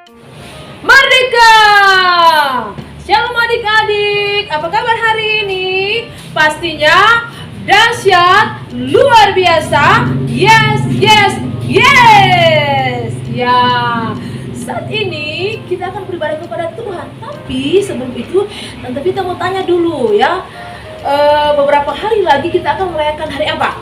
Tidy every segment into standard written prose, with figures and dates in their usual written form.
Merdeka! Shalom adik-adik, apa kabar hari ini? Pastinya dahsyat, luar biasa. Yes, yes, yes. Ya, saat ini kita akan beribadah kepada Tuhan. Tapi sebelum itu, Tante Vita mau tanya dulu ya. Beberapa hari lagi kita akan merayakan hari apa?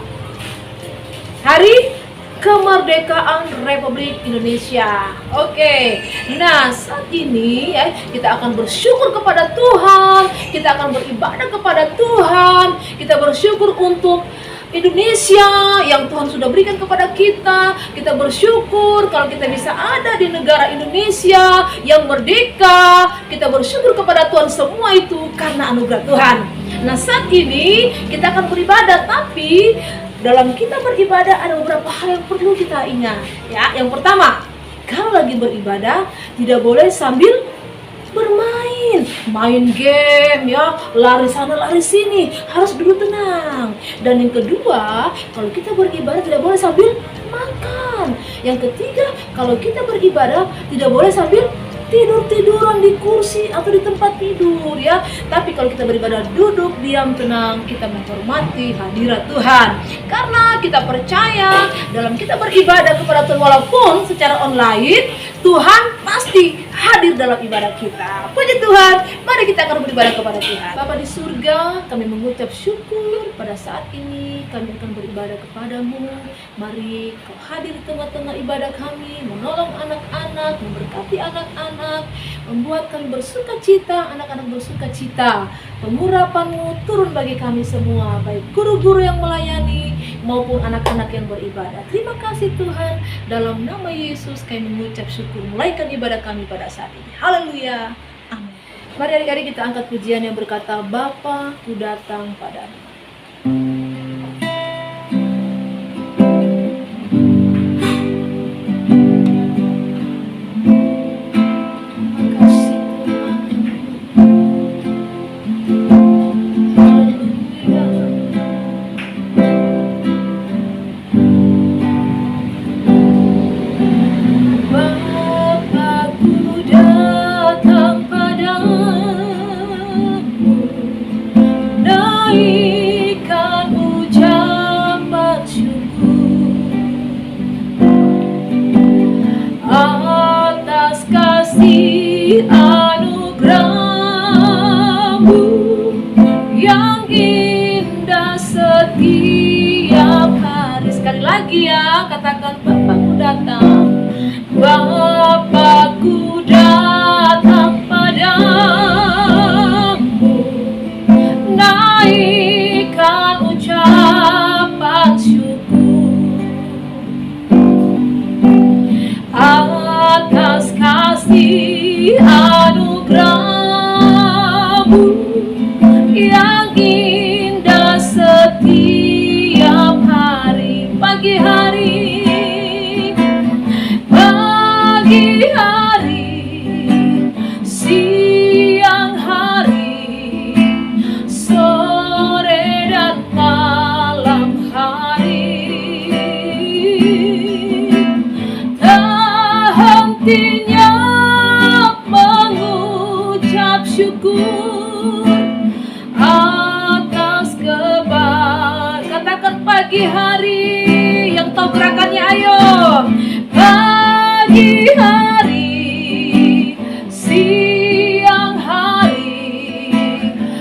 Hari Kemerdekaan Republik Indonesia. Oke. Nah, saat ini ya, kita akan bersyukur kepada Tuhan, kita akan beribadah kepada Tuhan, kita bersyukur untuk Indonesia yang Tuhan sudah berikan kepada kita. Kita bersyukur kalau kita bisa ada di negara Indonesia yang merdeka. Kita bersyukur kepada Tuhan, semua itu karena anugerah Tuhan. Nah, saat ini kita akan beribadah, tapi dalam kita beribadah ada beberapa hal yang perlu kita ingat ya. Yang pertama, kalau lagi beribadah tidak boleh sambil bermain, main game ya, lari sana lari sini, harus dulu tenang. Dan yang kedua, kalau kita beribadah tidak boleh sambil makan. Yang ketiga, kalau kita beribadah tidak boleh sambil tidur-tiduran di kursi atau di tempat tidur ya. Tapi kalau kita beribadah duduk, diam, tenang, kita menghormati hadirat Tuhan. Karena kita percaya dalam kita beribadah kepada Tuhan walaupun secara online, Tuhan pasti hadir dalam ibadah kita. Puji Tuhan, mari kita akan beribadah kepada Tuhan. Bapa di surga, kami mengucap syukur pada saat ini kami akan beribadah kepadamu. Mari kau hadir di tengah-tengah ibadah kami, menolong anak-anak, memberkati anak-anak, membuat kami bersuka cita, anak-anak bersuka cita. Pengurapan-Mu turun bagi kami semua, baik guru-guru yang melayani maupun anak-anak yang beribadah. Terima kasih Tuhan, dalam nama Yesus kami mengucap syukur. Mulaikan ibadah kami pada saat ini. Haleluya. Amin. Mari adik-adik kita angkat pujian yang berkata, Bapa, ku datang padamu. Anugerah-Mu yang indah setiap hari. Sekali lagi ya, katakan Bapakku datang. Bapakku datang padamu, naikkan ucapan syukur atas kasih anugerah-Mu yang indah setiap hari. Pagi hari, siang hari, sore dan malam hari, tak hentinya mengucap syukur atas kebaikan. Katakan pagi hari, yang tahu gerakannya ayo. Pagi hari, siang hari,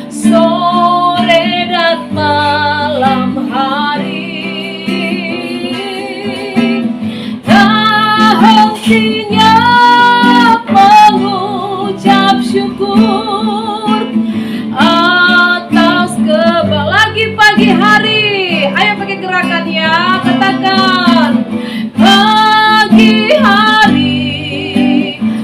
sore dan malam hari, tak hentinya mengucap syukur atas kebaikan. Lagi pagi hari, ayo pakai gerakannya, katakan pagi hari,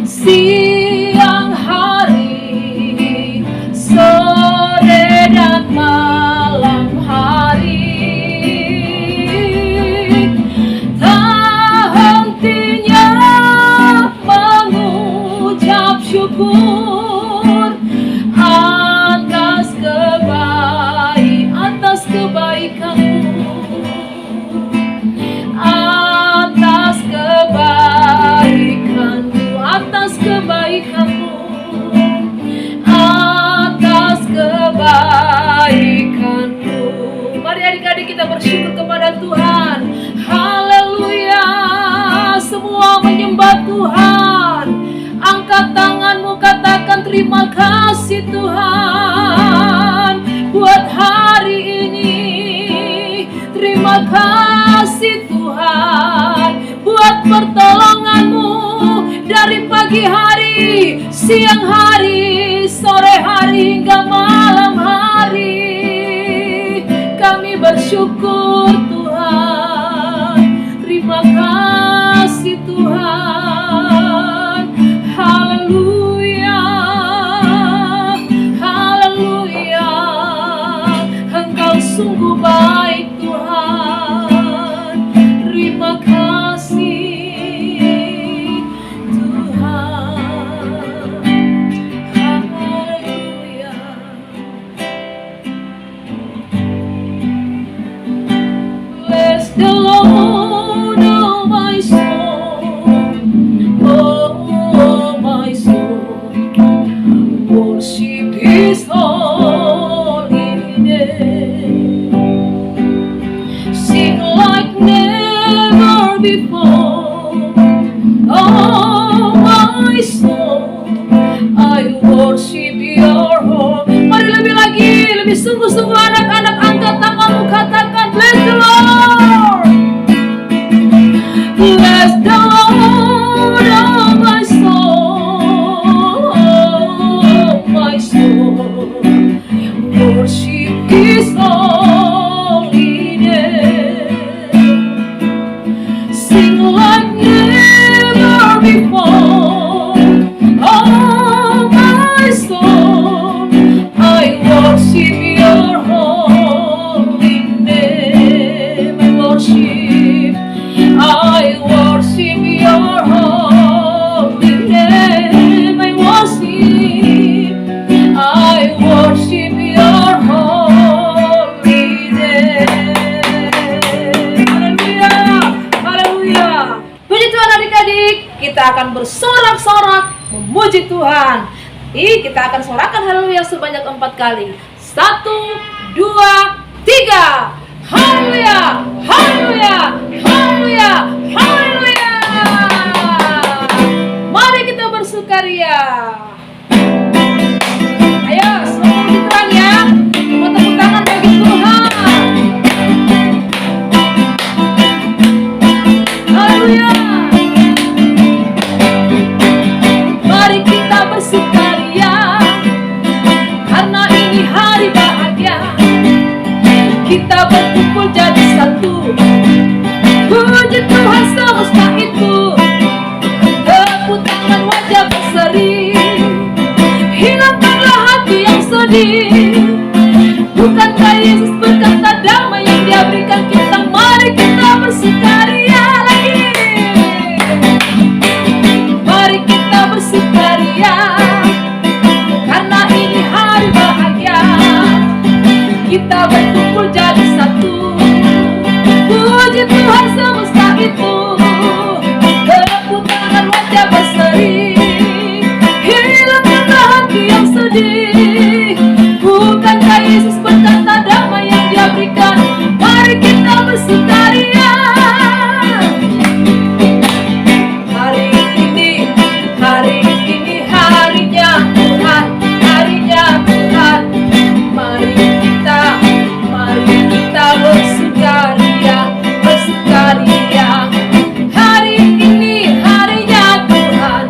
siang hari, sore dan malam hari, tak hentinya mengucap syukur atas kebaikan-Mu, atas kebaikan-Mu, atas kasih Tuhan buat pertolongan-Mu dari pagi hari, siang hari, sore hari hingga malam hari. Kami bersyukur Tuhan, terima kasih Tuhan. Haleluya, haleluya. Engkau sungguh baik Tuhan. Terima kasih Tuhan. Haleluya. Bless the Lord, oh my soul, oh my soul. Worship His holy name. Sing like never before. Oh my soul, I worship Your holy. Mari lebih lagi, lebih sungguh-sungguh anak-anak, angkat tanganmu, katakan bless the Lord. Bless the Lord, oh my soul, oh my soul. Worship His holy name. Sing like never before. Oh my soul, I worship Your holy name. I worship Your holy name. I worship Your holy name. Haleluya, haleluya. Puji Tuhan adik-adik, kita akan bersorak-sorak memuji Tuhan. Kita akan sorakan haleluya sebanyak 4 kali. 1, 2, 3. Haleluya, haleluya, haleluya, haleluya. Mari kita bersukaria. Ayo, semua puji Tuhan ya. Mau tepuk tangan bagi Tuhan. Haleluya. Mari kita bersukaria, karena ini hari bahagia. Kita berkumpul jadi satu. Puji Tuhan semesta itu. Tepuk tangan wajah berseri. Hilangkanlah hati yang sedih. Bukankah Yesus berkata damai yang Dia berikan kita? Mari kita bersukaria lagi. Mari kita bersukaria, karena ini hari bahagia. Kita berkumpul jadi satu. Puji Tuhan semesta itu. Tepuk tangan wajah berseri. Hilangkanlah hati yang sedih. Bukankah Yesus berkata damai yang Dia berikan? Mari kita bersukaria. Hari ini harinya Tuhan, harinya Tuhan. Mari kita bersukaria, bersukaria. Hari ini harinya Tuhan.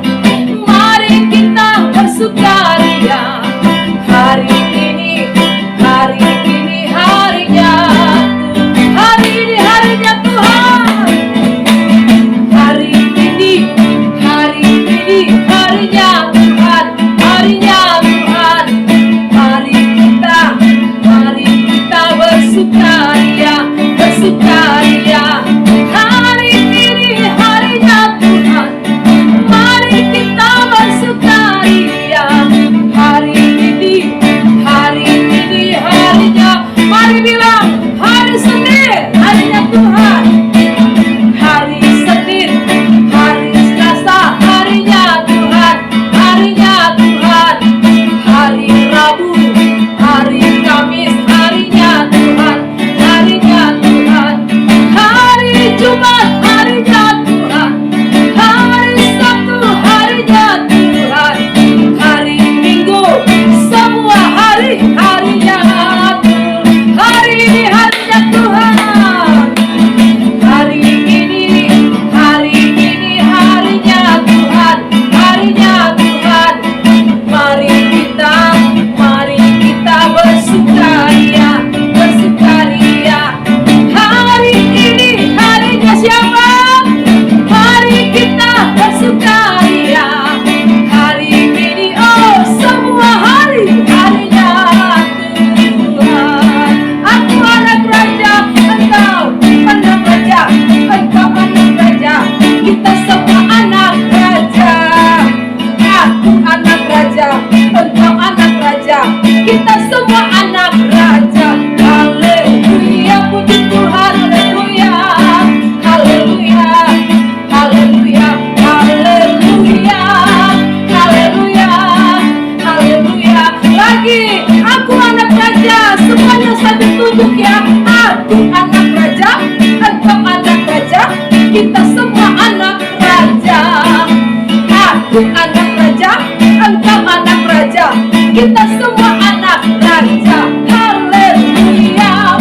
anak raja, engkau anak raja, kita semua anak raja. Haleluya,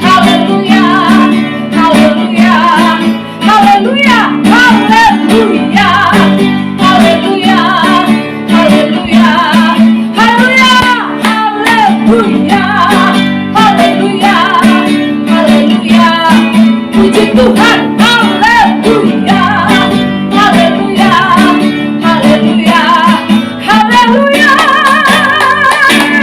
haleluya, haleluya, haleluya, haleluya, haleluya, haleluya, haleluya, haleluya, haleluya, haleluya, puji Tuhan, haleluya, haleluya, haleluya, haleluya,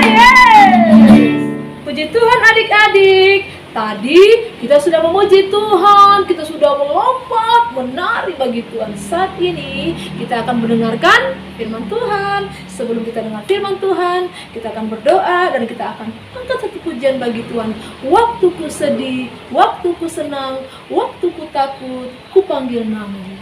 yes. Puji Tuhan adik-adik. Tadi kita sudah memuji Tuhan, kita sudah melompat, menari bagi Tuhan. Saat ini kita akan mendengarkan firman Tuhan. Sebelum kita dengar firman Tuhan, kita akan berdoa dan kita akan angkat satu pujian bagi Tuhan. Waktuku sedih, waktuku senang, waktuku takut, ku panggil namamu.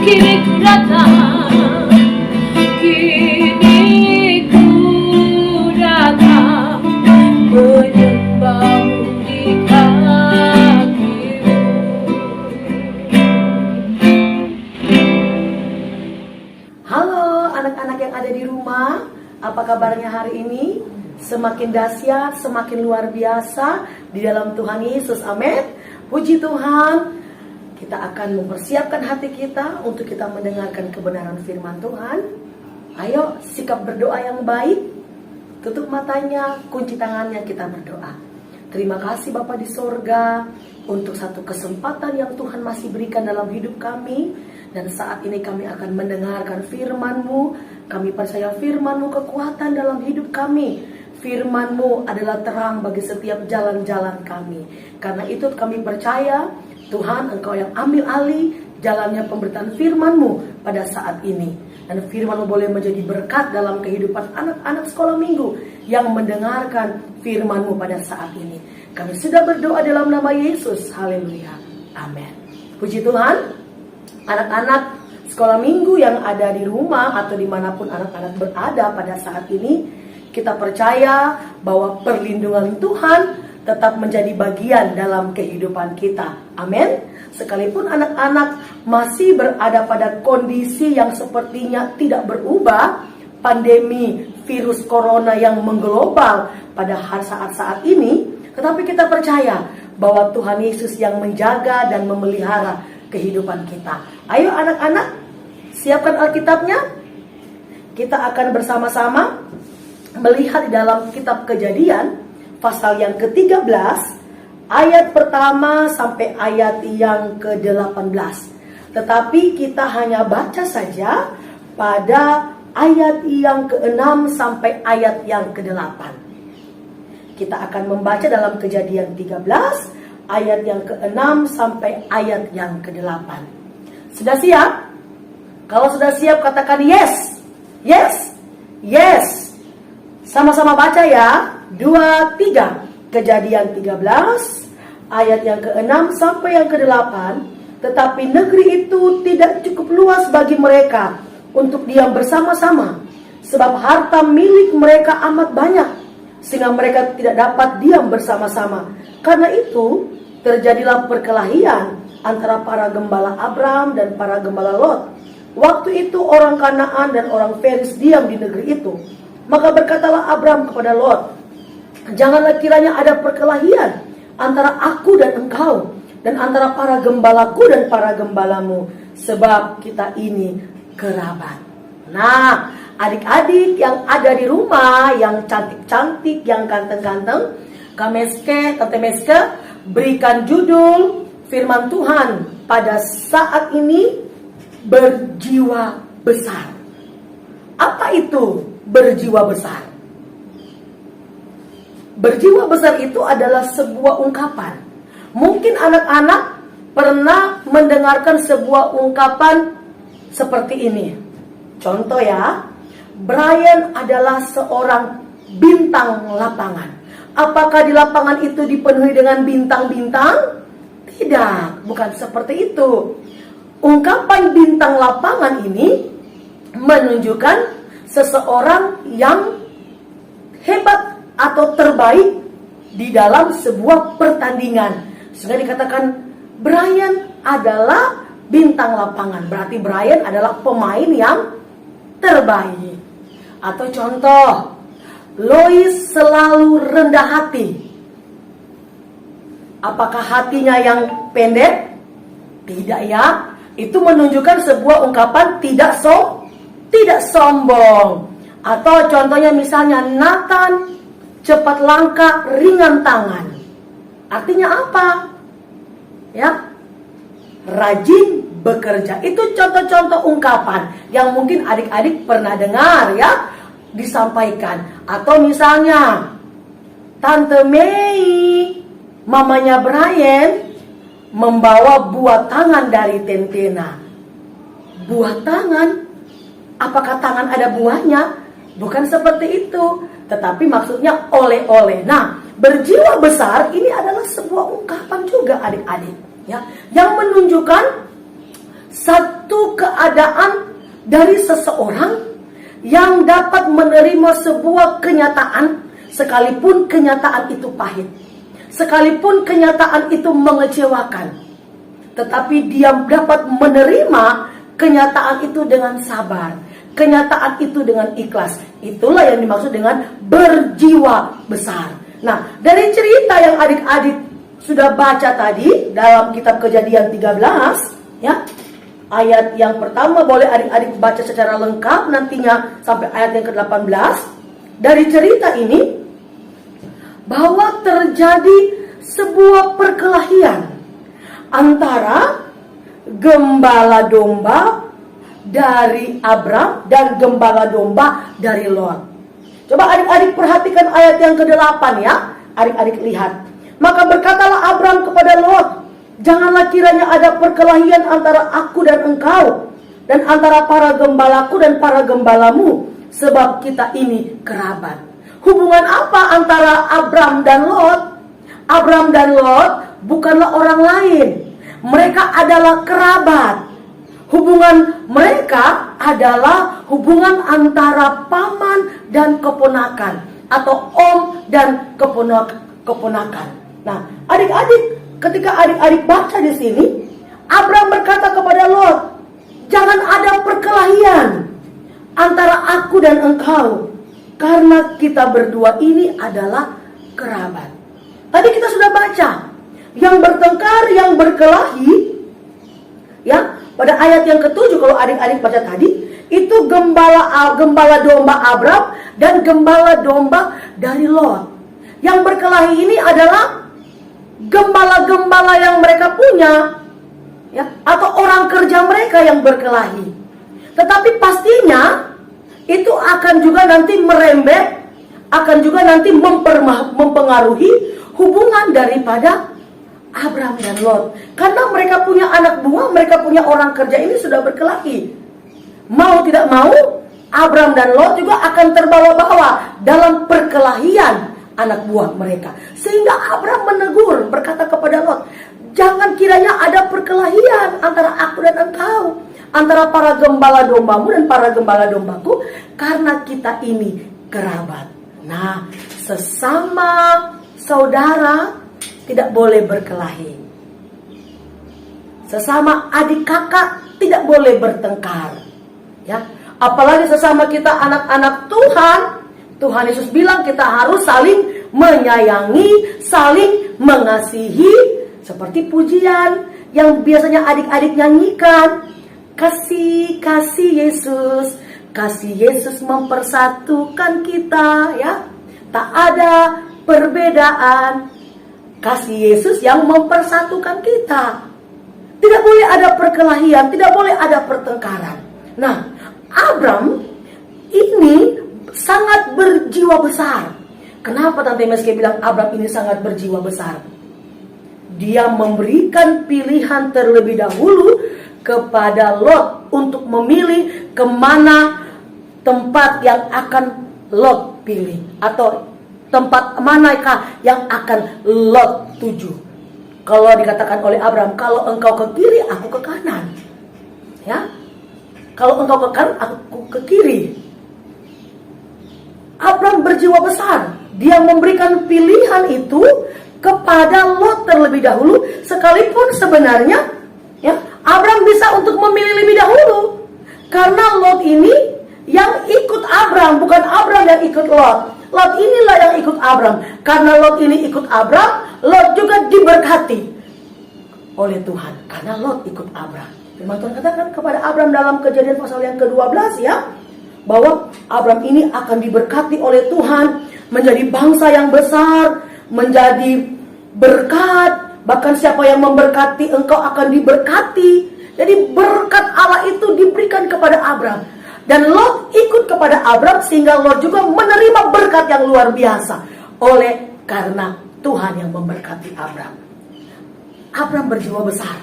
kini ku datang, kini ku datang menyembahmu di kakimu. Halo anak-anak yang ada di rumah, apa kabarnya hari ini? Semakin dahsyat, semakin luar biasa di dalam Tuhan Yesus, amin. Puji Tuhan. Kita akan mempersiapkan hati kita untuk kita mendengarkan kebenaran firman Tuhan. Ayo sikap berdoa yang baik. Tutup matanya, kunci tangannya, kita berdoa. Terima kasih Bapa di sorga untuk satu kesempatan yang Tuhan masih berikan dalam hidup kami. Dan saat ini kami akan mendengarkan firman-Mu. Kami percaya firman-Mu kekuatan dalam hidup kami. Firman-Mu adalah terang bagi setiap jalan-jalan kami. Karena itu kami percaya Tuhan, Engkau yang ambil alih jalannya pemberitaan firman-Mu pada saat ini. Dan firman-Mu boleh menjadi berkat dalam kehidupan anak-anak sekolah minggu yang mendengarkan firman-Mu pada saat ini. Kami sudah berdoa dalam nama Yesus. Haleluya. Amin. Puji Tuhan. Anak-anak sekolah minggu yang ada di rumah atau dimanapun anak-anak berada pada saat ini, kita percaya bahwa perlindungan Tuhan tetap menjadi bagian dalam kehidupan kita. Amin. Sekalipun anak-anak masih berada pada kondisi yang sepertinya tidak berubah, pandemi virus corona yang mengglobal pada saat-saat ini, tetapi kita percaya bahwa Tuhan Yesus yang menjaga dan memelihara kehidupan kita. Ayo anak-anak, siapkan Alkitabnya. Kita akan bersama-sama melihat di dalam kitab Kejadian pasal yang ke-13 ayat pertama sampai ayat yang ke-18. Tetapi kita hanya baca saja pada ayat yang ke-6 sampai ayat yang ke-8. Kita akan membaca dalam Kejadian 13 ayat yang ke-6 sampai ayat yang ke-8. Sudah siap? Kalau sudah siap katakan yes. Yes. Yes. Sama-sama baca ya. 2, 3. Kejadian 13 ayat yang ke-6 sampai yang ke-8. Tetapi negeri itu tidak cukup luas bagi mereka untuk diam bersama-sama, sebab harta milik mereka amat banyak, sehingga mereka tidak dapat diam bersama-sama. Karena itu terjadilah perkelahian antara para gembala Abram dan para gembala Lot. Waktu itu orang Kanaan dan orang Feris diam di negeri itu. Maka berkatalah Abram kepada Lot, janganlah kiranya ada perkelahian antara aku dan engkau, dan antara para gembalaku dan para gembalamu, sebab kita ini kerabat. Nah, adik-adik yang ada di rumah, yang cantik-cantik, yang ganteng-ganteng, Kameske, Tante Meske, berikan judul firman Tuhan pada saat ini, berjiwa besar. Apa itu berjiwa besar? Berjiwa besar itu adalah sebuah ungkapan. Mungkin anak-anak pernah mendengarkan sebuah ungkapan seperti ini. Contoh ya, Brian adalah seorang bintang lapangan. Apakah di lapangan itu dipenuhi dengan bintang-bintang? Tidak, bukan seperti itu. Ungkapan bintang lapangan ini menunjukkan seseorang yang hebat atau terbaik di dalam sebuah pertandingan. Sehingga dikatakan Brian adalah bintang lapangan. Berarti Brian adalah pemain yang terbaik. Atau contoh, Lois selalu rendah hati. Apakah hatinya yang pendek? Tidak ya. Itu menunjukkan sebuah ungkapan tidak sombong. Atau contohnya misalnya Nathan cepat langkah, ringan tangan. Artinya apa? Ya, rajin bekerja. Itu contoh-contoh ungkapan yang mungkin adik-adik pernah dengar ya, disampaikan. Atau misalnya Tante Mei, mamanya Brian, membawa buah tangan dari Tentena. Buah tangan? Apakah tangan ada buahnya? Bukan seperti itu. Tetapi maksudnya oleh-oleh. Nah, berjiwa besar ini adalah sebuah ungkapan juga adik-adik ya, yang menunjukkan satu keadaan dari seseorang yang dapat menerima sebuah kenyataan, sekalipun kenyataan itu pahit, sekalipun kenyataan itu mengecewakan, tetapi dia dapat menerima kenyataan itu dengan sabar, kenyataan itu dengan ikhlas. Itulah yang dimaksud dengan berjiwa besar. Nah, dari cerita yang adik-adik sudah baca tadi dalam kitab Kejadian 13 ya, ayat yang pertama boleh adik-adik baca secara lengkap nantinya sampai ayat yang ke-18. Dari cerita ini bahwa terjadi sebuah perkelahian antara gembala domba dari Abram dan gembala domba dari Lot. Coba adik-adik perhatikan ayat yang ke-8 ya. Adik-adik lihat. Maka berkatalah Abram kepada Lot, janganlah kiranya ada perkelahian antara aku dan engkau, dan antara para gembalaku dan para gembalamu, sebab kita ini kerabat. Hubungan apa antara Abram dan Lot? Abram dan Lot bukanlah orang lain. Mereka adalah kerabat. Hubungan mereka adalah hubungan antara paman dan keponakan, atau om dan keponakan. Nah, adik-adik, ketika adik-adik baca di sini, Abram berkata kepada Lot, jangan ada perkelahian antara aku dan engkau, karena kita berdua ini adalah kerabat. Tadi kita sudah baca, yang bertengkar, yang berkelahi, ya, pada ayat yang ke-7 kalau adik-adik baca tadi, itu gembala domba Abram dan gembala domba dari Lot. Yang berkelahi ini adalah gembala-gembala yang mereka punya, ya, atau orang kerja mereka yang berkelahi. Tetapi pastinya itu akan juga nanti merembet, akan juga nanti mempengaruhi hubungan daripada Abram dan Lot. Karena mereka punya anak buah, mereka punya orang kerja ini sudah berkelahi. Mau tidak mau, Abram dan Lot juga akan terbawa-bawa dalam perkelahian anak buah mereka. Sehingga Abram menegur, berkata kepada Lot, jangan kiranya ada perkelahian antara aku dan engkau, antara para gembala dombamu dan para gembala dombaku, karena kita ini kerabat. Nah, sesama saudara tidak boleh berkelahi. Sesama adik kakak tidak boleh bertengkar. Ya, apalagi sesama kita anak-anak Tuhan. Tuhan Yesus bilang kita harus saling menyayangi, saling mengasihi, seperti pujian yang biasanya adik-adik nyanyikan. Kasih Yesus, kasih Yesus mempersatukan kita, ya. Tak ada perbedaan. Kasih Yesus yang mempersatukan kita. Tidak boleh ada perkelahian, tidak boleh ada pertengkaran. Nah, Abram ini sangat berjiwa besar. Kenapa Tante Meske bilang Abram ini sangat berjiwa besar? Dia memberikan pilihan terlebih dahulu kepada Lot untuk memilih kemana tempat yang akan Lot pilih, atau tempat manakah yang akan Lot tuju. Kalau dikatakan oleh Abram, kalau engkau ke kiri, aku ke kanan. Ya, kalau engkau ke kanan, aku ke kiri. Abram berjiwa besar. Dia memberikan pilihan itu kepada Lot terlebih dahulu, sekalipun sebenarnya, ya, Abram bisa untuk memilih lebih dahulu, karena Lot ini yang ikut Abram, bukan Abram yang ikut Lot. Lot inilah yang ikut Abram. Karena Lot ini ikut Abram, Lot juga diberkati oleh Tuhan, karena Lot ikut Abram. Firman Tuhan katakan kepada Abram dalam Kejadian pasal yang ke-12, ya, bahwa Abram ini akan diberkati oleh Tuhan, menjadi bangsa yang besar, menjadi berkat. Bahkan siapa yang memberkati engkau akan diberkati. Jadi berkat Allah itu diberikan kepada Abram. Dan Lot ikut kepada Abram, sehingga Lot juga menerima berkat yang luar biasa oleh karena Tuhan yang memberkati Abram. Abram berjiwa besar.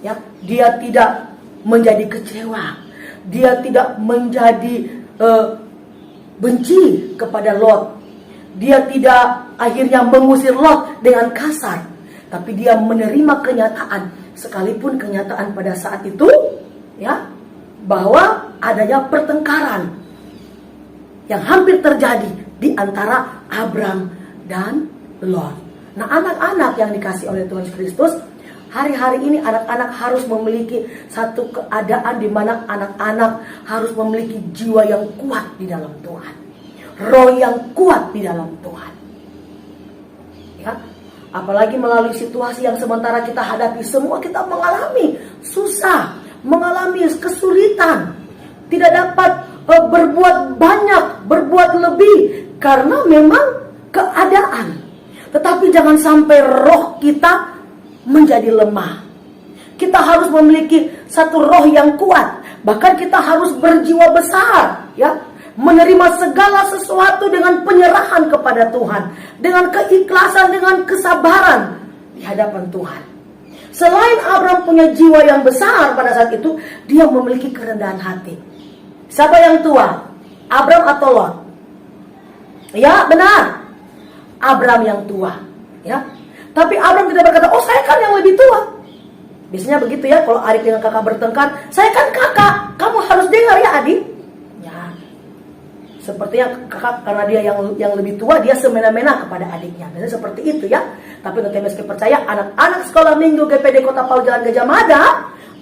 Ya, dia tidak menjadi kecewa. Dia tidak menjadi benci kepada Lot. Dia tidak akhirnya mengusir Lot dengan kasar, tapi dia menerima kenyataan, sekalipun kenyataan pada saat itu, ya, bahwa adanya pertengkaran yang hampir terjadi di antara Abram dan Lot. Nah, anak-anak yang dikasih oleh Tuhan Yesus Kristus, hari-hari ini anak-anak harus memiliki satu keadaan di mana anak-anak harus memiliki jiwa yang kuat di dalam Tuhan, roh yang kuat di dalam Tuhan. Ya, apalagi melalui situasi yang sementara kita hadapi, semua kita mengalami susah, mengalami kesulitan, tidak dapat berbuat banyak, berbuat lebih, karena memang keadaan. Tetapi jangan sampai roh kita menjadi lemah. Kita harus memiliki satu roh yang kuat. Bahkan kita harus berjiwa besar, ya, menerima segala sesuatu dengan penyerahan kepada Tuhan, dengan keikhlasan, dengan kesabaran di hadapan Tuhan. Selain Abraham punya jiwa yang besar pada saat itu, dia memiliki kerendahan hati. Siapa yang tua? Abraham atau Lot? Ya, benar. Abraham yang tua, ya. Tapi Abraham tidak berkata, "Oh, saya kan yang lebih tua." Biasanya begitu ya, kalau adik dengan kakak bertengkar, "Saya kan kakak, kamu harus dengar ya adik." Ya, sepertinya kakak karena dia yang lebih tua, dia semena-mena kepada adiknya. Biasanya seperti itu ya. Tapi untuk meski percaya, anak-anak sekolah minggu GPD Kota Palu Jalan Gajah Mada,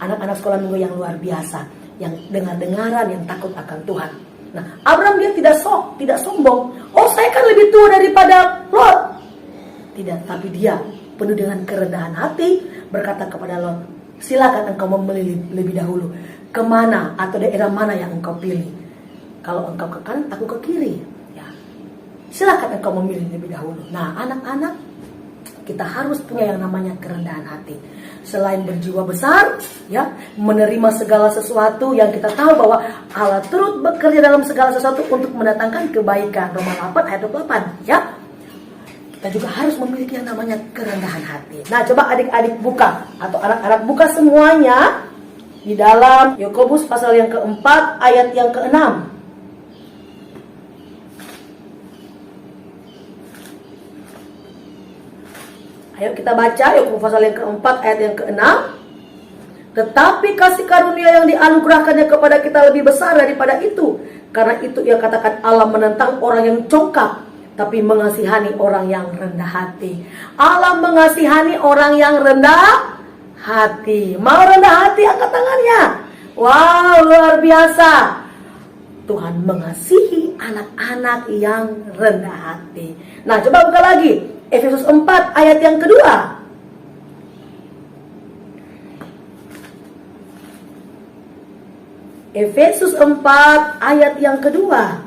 anak-anak sekolah minggu yang luar biasa, yang dengar-dengaran, yang takut akan Tuhan. Nah, Abraham dia tidak sombong. "Oh, saya kan lebih tua daripada Lot." Tidak, tapi dia penuh dengan kerendahan hati, berkata kepada Lot, "Silakan engkau memilih lebih dahulu. Kemana atau daerah mana yang engkau pilih? Kalau engkau ke kanan, aku ke kiri. Ya, silakan engkau memilih lebih dahulu." Nah, anak-anak, kita harus punya yang namanya kerendahan hati. Selain berjiwa besar, ya, menerima segala sesuatu yang kita tahu bahwa Allah turut bekerja dalam segala sesuatu untuk mendatangkan kebaikan. Roma 8 ayat 28, ya. Kita juga harus memiliki yang namanya kerendahan hati. Nah, coba adik-adik buka atau anak-anak buka semuanya di dalam Yakobus pasal yang keempat ayat yang keenam. Ayo kita baca Yakobus pasal yang keempat ayat yang keenam. "Tetapi kasih karunia yang dianugerahkannya kepada kita lebih besar daripada itu. Karena itu ia katakan Allah menentang orang yang congkak, tapi mengasihani orang yang rendah hati." Allah mengasihani orang yang rendah hati. Mau rendah hati, angkat tangannya. Wow, luar biasa. Tuhan mengasihi anak-anak yang rendah hati. Nah, coba buka lagi Efesus 4 ayat yang kedua. Efesus 4 ayat yang kedua.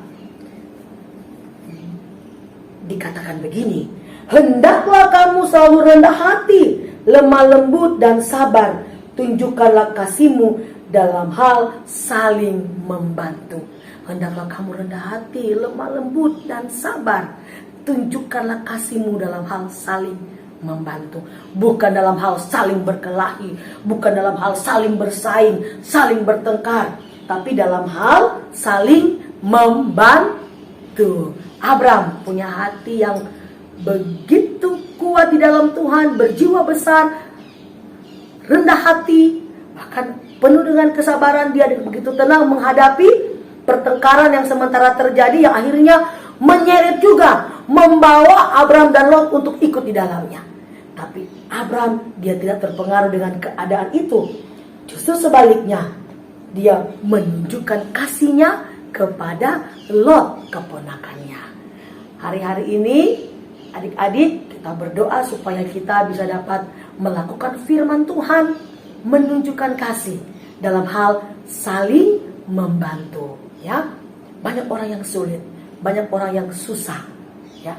Dikatakan begini, "Hendaklah kamu selalu rendah hati, lemah lembut dan sabar. Tunjukkanlah kasihmu dalam hal saling membantu." Hendaklah kamu rendah hati, lemah lembut dan sabar. Tunjukkanlah kasihmu dalam hal saling membantu. Bukan dalam hal saling berkelahi, bukan dalam hal saling bersaing, saling bertengkar, tapi dalam hal saling membantu. Abraham punya hati yang begitu kuat di dalam Tuhan, berjiwa besar, rendah hati, bahkan penuh dengan kesabaran. Dia begitu tenang menghadapi pertengkaran yang sementara terjadi, yang akhirnya menyeret juga, membawa Abraham dan Lot untuk ikut di dalamnya. Tapi Abraham dia tidak terpengaruh dengan keadaan itu. Justru sebaliknya, dia menunjukkan kasihnya kepada Lot, keponakannya. Hari-hari ini adik-adik kita berdoa supaya kita bisa dapat melakukan firman Tuhan, menunjukkan kasih dalam hal saling membantu, ya. Banyak orang yang sulit, banyak orang yang susah, ya.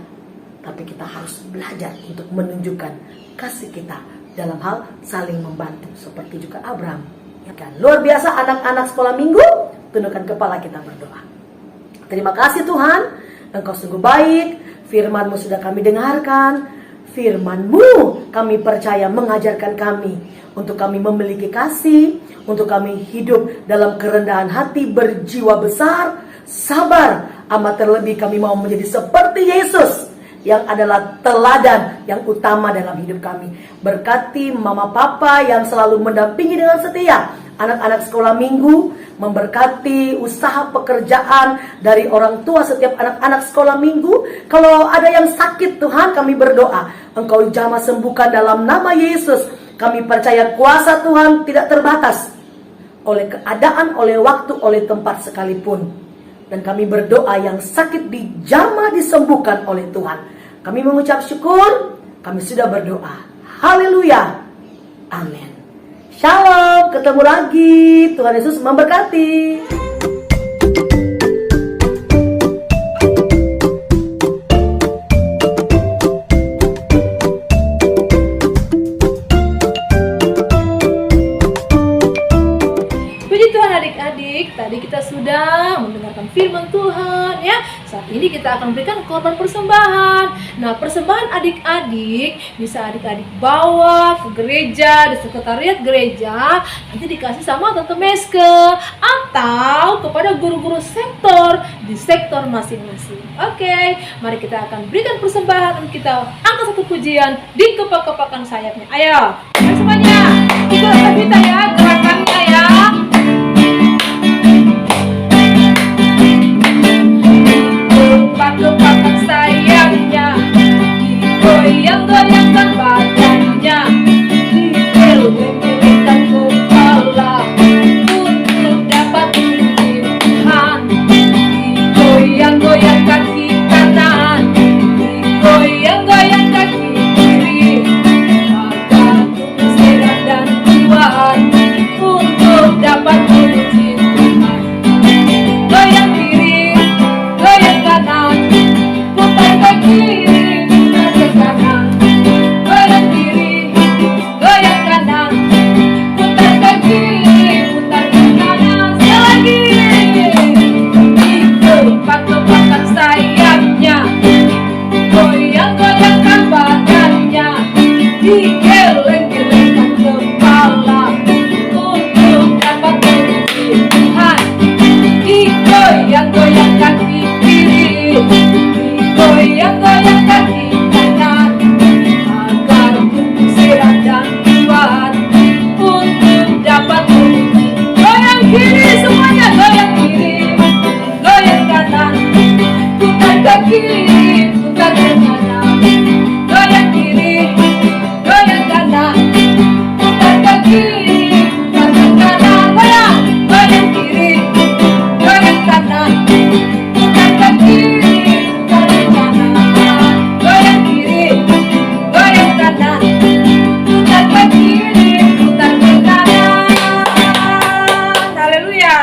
Tapi kita harus belajar untuk menunjukkan kasih kita dalam hal saling membantu, seperti juga Abraham, ya kan. Luar biasa anak-anak sekolah minggu, tundukkan kepala kita berdoa. Terima kasih Tuhan, Engkau sungguh baik, firman-Mu sudah kami dengarkan, firman-Mu kami percaya mengajarkan kami untuk kami memiliki kasih, untuk kami hidup dalam kerendahan hati, berjiwa besar, sabar, amat terlebih kami mau menjadi seperti Yesus yang adalah teladan yang utama dalam hidup kami. Berkati mama papa yang selalu mendampingi dengan setia anak-anak sekolah minggu, memberkati usaha pekerjaan dari orang tua setiap anak-anak sekolah minggu. Kalau ada yang sakit Tuhan, kami berdoa Engkau jamah sembuhkan dalam nama Yesus. Kami percaya kuasa Tuhan tidak terbatas oleh keadaan, oleh waktu, oleh tempat sekalipun. Dan kami berdoa yang sakit dijamah disembuhkan oleh Tuhan. Kami mengucap syukur, kami sudah berdoa. Haleluya. Amin. Shalom, ketemu lagi. Tuhan Yesus memberkati. mendengarkan firman Tuhan ya. Saat ini kita akan berikan korban persembahan. Nah, persembahan adik-adik bisa adik-adik bawa ke gereja, di sekretariat gereja, nanti dikasih sama Tante Meske atau kepada guru-guru sektor di sektor masing-masing. Oke, mari kita akan berikan persembahan dan kita angkat satu pujian di kepak-kepakan sayapnya. Ayo, semuanya ikut kita ya, gerakannya ya. Kepak-kepakan sayapnya, digoyang-goyangkan badannya, digeleng-gelengkan kepala untuk dapat memuji Tuhan. Digoyang-goyang kaki kanan, digoyang-goyang kaki kiri, agar tubuh sehat dan kuat untuk dapat memuji Tuhan. Goyang kiri, goyang kanan, putar ke kiri, putar ke kanan. Goyang kiri, goyang kanan, putar ke kiri, putar ke kanan. Sekali lagi, kepak-kepakan sayapnya, goyang-goyangkan badannya, digeleng-gelengkan kepala untuk dapat memuji Tuhan. Digoyang-goyang kaki kiri, digoyang-goyang kaki kanan, agar tubuh sehat dan kuat untuk dapat memuji. Goyang kiri semuanya, goyang kiri, goyang kanan, putar ke kiri, putar ke kanan. Goyang kiri, goyang kanan, putar ke kiri, putar ke kanan. Goyang, goyang kiri, goyang kanan, putar ke kiri, putar ke kanan. Goyang kiri, goyang kanan, putar ke kiri, putar ke kanan. Haleluya.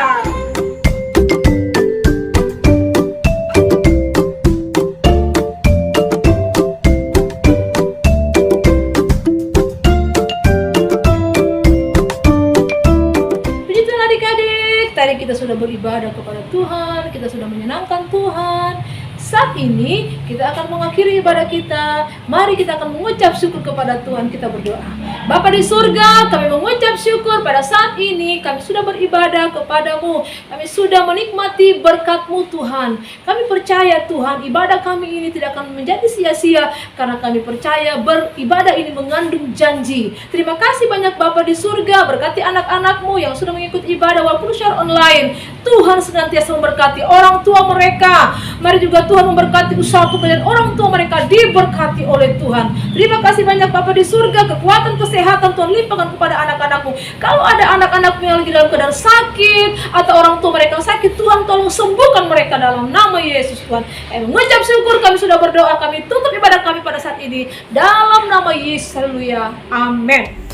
Puji Tuhan adik-adik, tadi kita sudah beribadah kepada Tuhan, kita sudah menyenangkan Tuhan. Saat ini kita akan mengakhiri ibadah kita. Mari kita akan mengucap syukur kepada Tuhan, kita berdoa. Bapa di surga, kami mengucap syukur pada saat ini kami sudah beribadah kepadamu. Kami sudah menikmati berkat-Mu Tuhan. Kami percaya Tuhan, ibadah kami ini tidak akan menjadi sia-sia karena kami percaya beribadah ini mengandung janji. Terima kasih banyak Bapa di surga, berkati anak-anak-Mu yang sudah mengikuti ibadah walaupun secara online. Tuhan senantiasa memberkati orang tua mereka. Mari juga Tuhan memberkati usaha pekerjaan orang tua mereka, diberkati oleh Tuhan. Terima kasih banyak Bapa di surga, kekuatan kesehatan Tuhan limpahkan kepada anak-anak-Mu. Kalau ada anak-anak-Mu yang lagi dalam keadaan sakit atau orang tua mereka sakit, Tuhan tolong sembuhkan mereka dalam nama Yesus Tuhan. Mengucap syukur kami sudah berdoa, kami tutup ibadah kami pada saat ini dalam nama Yesus. Haleluya. Amin.